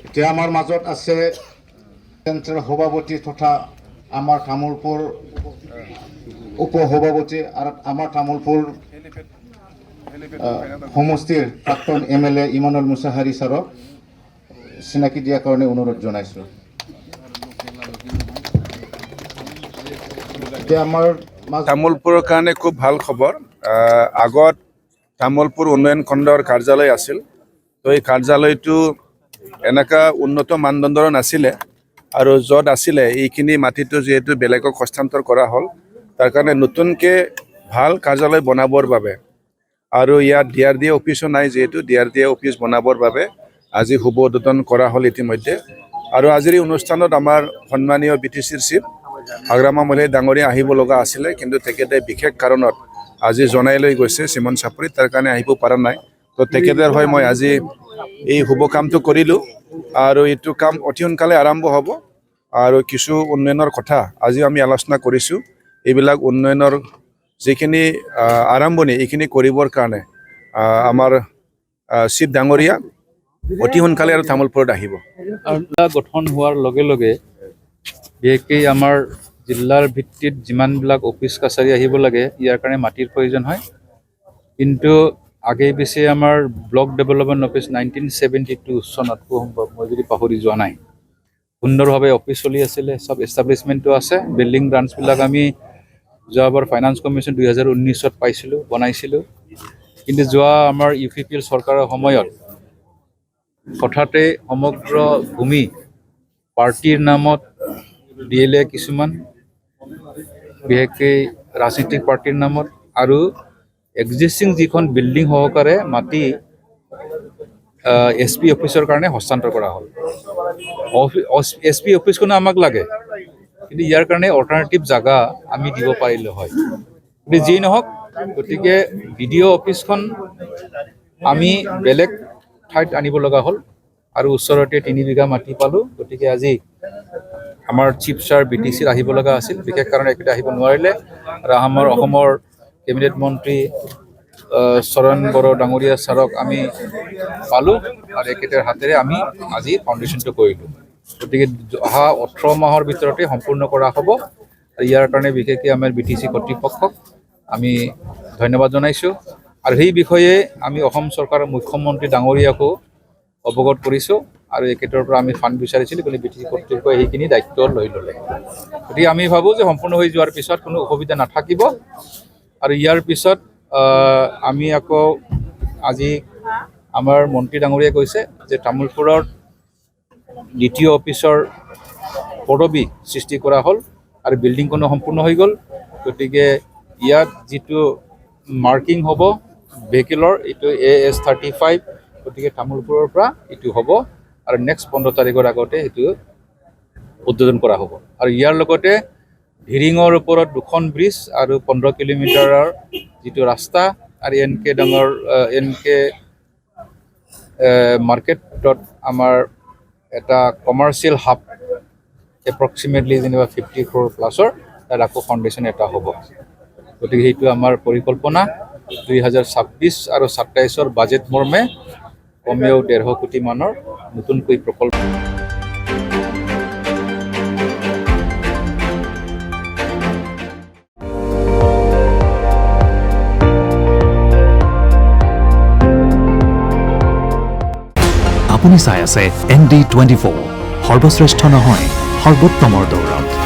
এতিয়া আমাৰ মাজত আছে চেন্ট্ৰেল সভাপতি তথা আমাৰ তামোলপুৰ উপ সভাপতি আৰু আমাৰ তামোলপুৰ সমষ্টিৰ প্ৰাক্তন MLA ইমানুল মুছাহাৰী ছাৰক চিনাকি দিয়াৰ কাৰণে অনুৰোধ জনাইছোঁ। এতিয়া আমাৰ তামোলপুৰৰ কাৰণে খুব ভাল খবৰ। আগত তামোলপুৰ উন্নয়ন খণ্ডৰ কাৰ্যালয় আছিল, তো এই কাৰ্যালয়টো এনেকুৱা উন্নত মানদণ্ডৰ নাছিলে আৰু য'ত আছিলে এইখিনি মাটিটো যিহেতু বেলেগক হস্তান্তৰ কৰা হ'ল, তাৰ কাৰণে নতুনকৈ ভাল কাৰ্যালয় বনাবৰ বাবে আৰু ইয়াত DRDA অফিচো নাই, যিহেতু DRDA অফিচ বনাবৰ বাবে আজি শুভ উদ্বোধন কৰা হ'ল ইতিমধ্যে। আৰু আজিৰ এই অনুষ্ঠানত আমাৰ সন্মানীয় BTCৰ চিফ আগ্ৰামা মহলী ডাঙৰীয়া আহিব লগা আছিলে, কিন্তু তেখেতে বিশেষ কাৰণত আজি জনাই লৈ গৈছে চিমন চাপৰিত, তাৰ কাৰণে আহিব পৰা নাই। তো তেখেতৰ হৈ মই আজি এই শুভ কামটো কৰিলোঁ আৰু এইটো কাম অতি সোনকালে আৰম্ভ হ'ব। আৰু কিছু উন্নয়নৰ কথা আজি আমি আলোচনা কৰিছোঁ। এইবিলাক উন্নয়নৰ যিখিনি আৰম্ভণি এইখিনি কৰিবৰ কাৰণে আমাৰ চিফ ডাঙৰীয়া অতি সোনকালে আৰু তামোলপুৰত আহিব। গঠন হোৱাৰ লগে লগে বিশেষকৈ আমাৰ জিলাৰ ভিত্তিত যিমানবিলাক অফিচ কাছাৰী আহিব লাগে ইয়াৰ কাৰণে মাটিৰ প্ৰয়োজন হয়। কিন্তু আগে পিছে আমাৰ ব্লক ডেভেলপমেণ্ট অফিচ 1972 চনত সম্ভৱ, মই যদি পাহৰি যোৱা নাই, সুন্দৰভাৱে অফিচ চলি আছিলে, চব এষ্টাব্লিছমেণ্টটো আছে। বিল্ডিং ব্ৰাঞ্চবিলাক আমি যোৱাবাৰ ফাইনেন্স কমিশ্যন 2019ত পাইছিলোঁ, বনাইছিলোঁ। কিন্তু যোৱা আমাৰ UPPL চৰকাৰৰ সময়ত হঠাতে সমগ্ৰ ভূমি পাৰ্টিৰ নামত DLA কিছুমান, বিশেষকৈ ৰাজনীতিক পাৰ্টিৰ নামত, আৰু এক্সিষ্টিং যিখন বিল্ডিং সহকাৰে মাটি SP অফিচৰ কাৰণে হস্তান্তৰ কৰা হ'ল। SP অফিচখনো আমাক লাগে, কিন্তু ইয়াৰ কাৰণে অল্টাৰনেটিভ জাগা আমি দিব পাৰিলোঁ হয়। কিন্তু যি নহওক, গতিকে BDO অফিচখন আমি বেলেগ ঠাইত আনিব লগা হ'ল আৰু ওচৰতে 3 বিঘা মাটি পালোঁ। গতিকে আজি আমাৰ চিফ ছাৰ BTCৰ আহিব লগা আছিল, বিশেষ কাৰণে একেটা আহিব নোৱাৰিলে। আৰু আমাৰ অসমৰ কেবিনেট মন্ত্ৰী চৰণ বড়ো ডাঙৰীয়া ছাৰক আমি পালোঁ আৰু একেটাৰ হাতেৰে আমি আজি ফাউণ্ডেশ্যনটো কৰিলোঁ। গতিকে অহা 18 মাহৰ ভিতৰতে সম্পূৰ্ণ কৰা হ'ব। ইয়াৰ কাৰণে বিশেষকৈ আমাৰ BTC কৰ্তৃপক্ষক আমি ধন্যবাদ জনাইছোঁ। আৰু সেই বিষয়ে আমি অসম চৰকাৰৰ মুখ্যমন্ত্ৰী ডাঙৰীয়াকো অৱগত কৰিছোঁ আৰু একেটাৰ পৰা আমি ফাণ্ড বিচাৰিছিলোঁ, কিন্তু BTC কৰ্তৃপক্ষই সেইখিনি দায়িত্ব লৈ ল'লে। গতিকে আমি ভাবোঁ যে সম্পূৰ্ণ হৈ যোৱাৰ পিছত কোনো অসুবিধা নাথাকিব। আৰু ইয়াৰ পিছত আমি আকৌ আজি আমাৰ মন্ত্ৰী ডাঙৰীয়াই কৈছে যে তামোলপুৰৰ দ্বিতীয় অফিচৰ পদবী সৃষ্টি কৰা হ'ল আৰু বিল্ডিংখনো সম্পূৰ্ণ হৈ গ'ল। গতিকে ইয়াত যিটো মাৰ্কিং হ'ব ভেহিকেলৰ, এইটো AS35, গতিকে তামোলপুৰৰ পৰা এইটো হ'ব আৰু নেক্সট 15 তাৰিখৰ আগতে এইটো উদ্বোধন কৰা হ'ব। আৰু ইয়াৰ লগতে ধিৰিঙৰ ওপৰত 2খন ব্ৰিজ আৰু 15 কিলোমিটাৰৰ যিটো ৰাস্তা আৰু NK মাৰ্কেটত আমাৰ এটা কমাৰ্চিয়েল হাব এপ্ৰক্সিমেটলি যেনিবা 50 crore প্লাছৰ তাত আকৌ ফাউণ্ডেশ্যন এটা হ'ব। গতিকে সেইটো আমাৰ পৰিকল্পনা 2026 আৰু 27ৰ বাজেট মৰ্মে কমেও 150 কোটি মানৰ নতুনকৈ প্ৰকল্প। আপুনি চাই আছে ND24, সৰ্বশ্ৰেষ্ঠ নহয় সৰ্বোত্তমৰ দৌৰত।